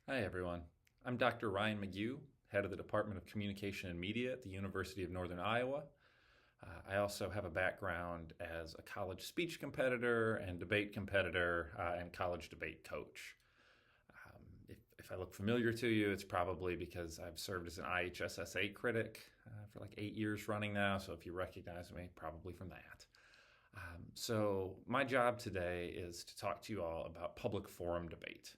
Hi, everyone. I'm Dr. Ryan McGue, head of the Department of Communication and Media at the University of Northern Iowa. I also have a background as a college speech competitor and debate competitor and college debate coach. If I look familiar to you, it's probably because I've served as an IHSSA critic for like 8 years running now. So if you recognize me, probably from that. So my job today is to talk to you all about public forum debate.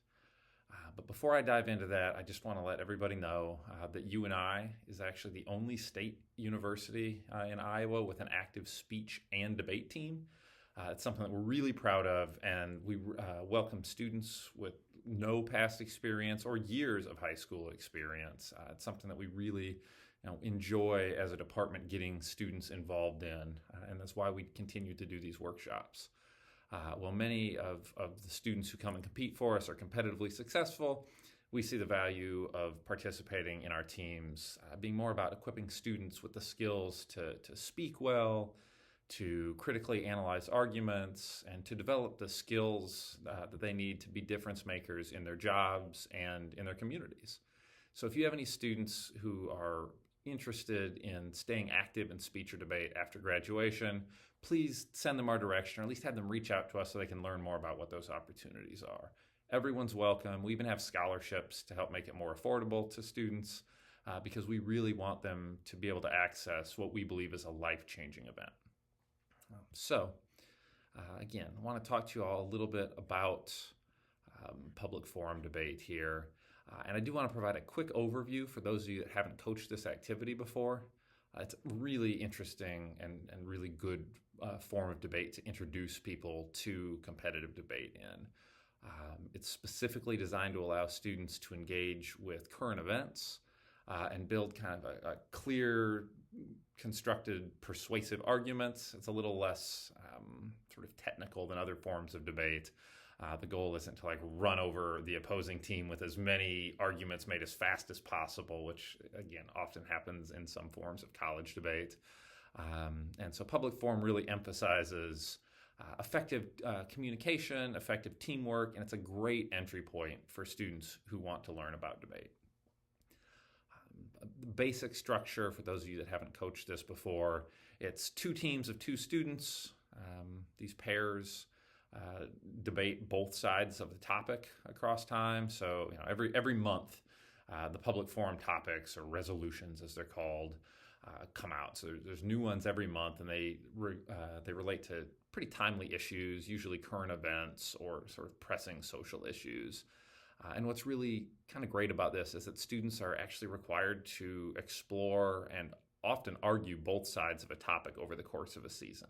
But before I dive into that, I just want to let everybody know that UNI is actually the only state university in Iowa with an active speech and debate team. It's something that we're really proud of, and we welcome students with no past experience or years of high school experience. It's something that we really enjoy as a department getting students involved in, and that's why we continue to do these workshops. While many of the students who come and compete for us are competitively successful, we see the value of participating in our teams being more about equipping students with the skills to speak well, to critically analyze arguments, and to develop the skills that they need to be difference makers in their jobs and in their communities. So if you have any students who are interested in staying active in speech or debate after graduation, please send them our direction, or at least have them reach out to us so they can learn more about what those opportunities are. Everyone's welcome. We even have scholarships to help make it more affordable to students because we really want them to be able to access what we believe is a life-changing event. Again, I want to talk to you all a little bit about public forum debate here. And I do want to provide a quick overview for those of you that haven't coached this activity before. It's a really interesting and really good form of debate to introduce people to competitive debate in. It's specifically designed to allow students to engage with current events and build kind of a clear, constructed, persuasive arguments. It's a little less sort of technical than other forms of debate. The goal isn't to run over the opposing team with as many arguments made as fast as possible, which again often happens in some forms of college debate. And so public forum really emphasizes effective communication, effective teamwork, and it's a great entry point for students who want to learn about debate. The basic structure, for those of you that haven't coached this before, it's two teams of two students. These pairs debate both sides of the topic across time. So every month, the public forum topics, or resolutions as they're called, come out. So there's new ones every month, and they relate to pretty timely issues, usually current events or sort of pressing social issues. And what's really kind of great about this is that students are actually required to explore and often argue both sides of a topic over the course of a season.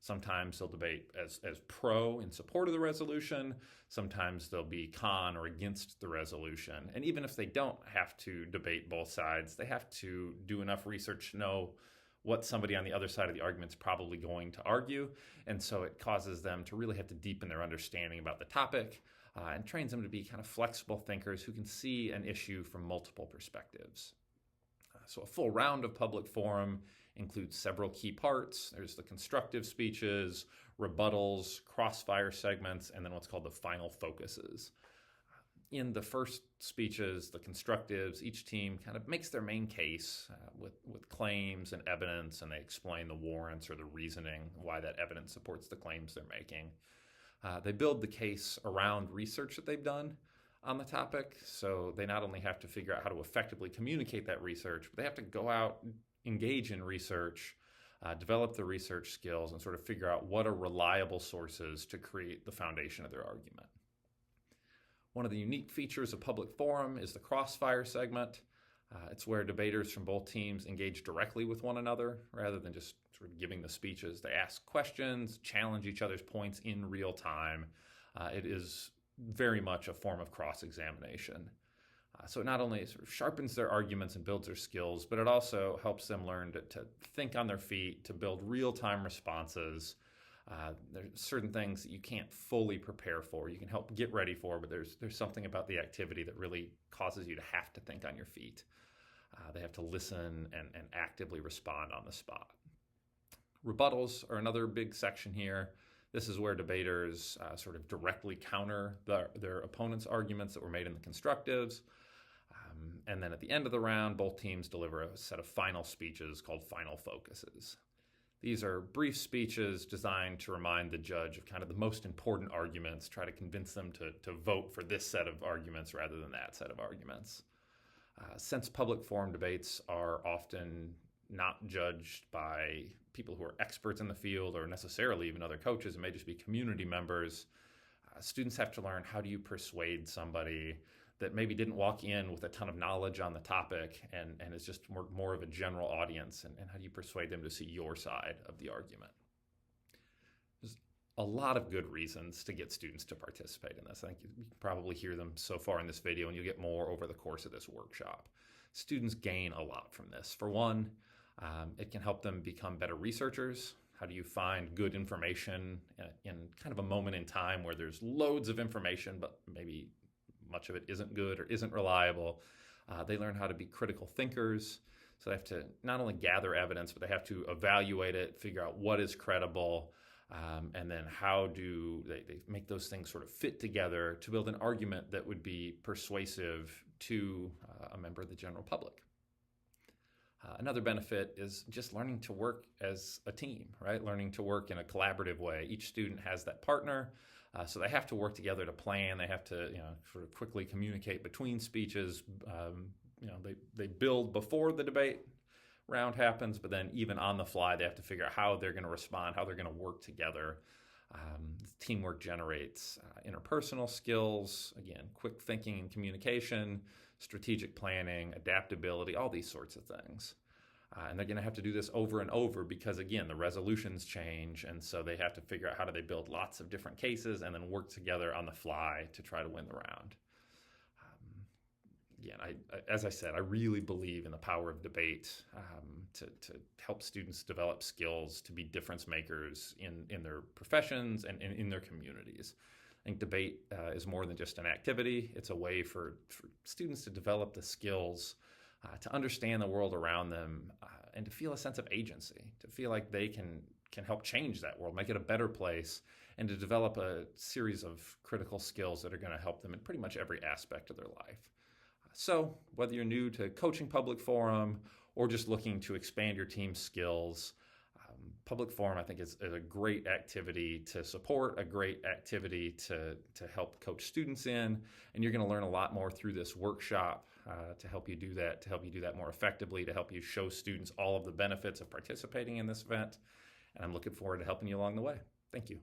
Sometimes they'll debate as pro in support of the resolution. Sometimes they'll be con or against the resolution. And even if they don't have to debate both sides, they have to do enough research to know what somebody on the other side of the argument is probably going to argue. And so it causes them to really have to deepen their understanding about the topic and trains them to be kind of flexible thinkers who can see an issue from multiple perspectives. So a full round of public forum includes several key parts. There's the constructive speeches, rebuttals, crossfire segments, and then what's called the final focuses. In the first speeches, the constructives, each team kind of makes their main case with claims and evidence, and they explain the warrants or the reasoning why that evidence supports the claims they're making. They build the case around research that they've done on the topic. So they not only have to figure out how to effectively communicate that research, but they have to go out, engage in research, develop the research skills, and sort of figure out what are reliable sources to create the foundation of their argument. One of the unique features of public forum is the crossfire segment. It's where debaters from both teams engage directly with one another rather than just sort of giving the speeches. They ask questions, challenge each other's points in real time. It is very much a form of cross-examination. So it not only sort of sharpens their arguments and builds their skills, but it also helps them learn to think on their feet, to build real-time responses. There's certain things that you can't fully prepare for. You can help get ready for, but there's something about the activity that really causes you to have to think on your feet. They have to listen and actively respond on the spot. Rebuttals are another big section here. This is where debaters sort of directly counter their opponent's arguments that were made in the constructives. And then at the end of the round, both teams deliver a set of final speeches called final focuses. These are brief speeches designed to remind the judge of kind of the most important arguments, try to convince them to vote for this set of arguments rather than that set of arguments. Since public forum debates are often not judged by people who are experts in the field or necessarily even other coaches, it may just be community members, students have to learn, how do you persuade somebody that maybe didn't walk in with a ton of knowledge on the topic and is just more of a general audience, and how do you persuade them to see your side of the argument? There's a lot of good reasons to get students to participate in this. I think you can probably hear them so far in this video, and you'll get more over the course of this workshop. Students gain a lot from this. For one, it can help them become better researchers. How do you find good information in kind of a moment in time where there's loads of information, but maybe much of it isn't good or isn't reliable? They learn how to be critical thinkers. So they have to not only gather evidence, but they have to evaluate it, figure out what is credible, and then how do they make those things sort of fit together to build an argument that would be persuasive to a member of the general public. Another benefit is just learning to work as a team, right? Learning to work in a collaborative way. Each student has that partner, so they have to work together to plan. They have to, sort of quickly communicate between speeches. They build before the debate round happens, but then even on the fly, they have to figure out how they're going to respond, how they're going to work together. Teamwork generates interpersonal skills, again, quick thinking and communication, strategic planning, adaptability, all these sorts of things. And they're going to have to do this over and over because, again, the resolutions change, and so they have to figure out how do they build lots of different cases and then work together on the fly to try to win the round. Again, as I said, I really believe in the power of debate to help students develop skills to be difference makers in their professions and in their communities. I think debate is more than just an activity. It's a way for students to develop the skills to understand the world around them and to feel a sense of agency, to feel like they can help change that world, make it a better place, and to develop a series of critical skills that are going to help them in pretty much every aspect of their life. So whether you're new to coaching public forum or just looking to expand your team's skills, public forum, I think, is a great activity to support, a great activity to help coach students in, and you're going to learn a lot more through this workshop to help you do that more effectively, to help you show students all of the benefits of participating in this event, and I'm looking forward to helping you along the way. Thank you.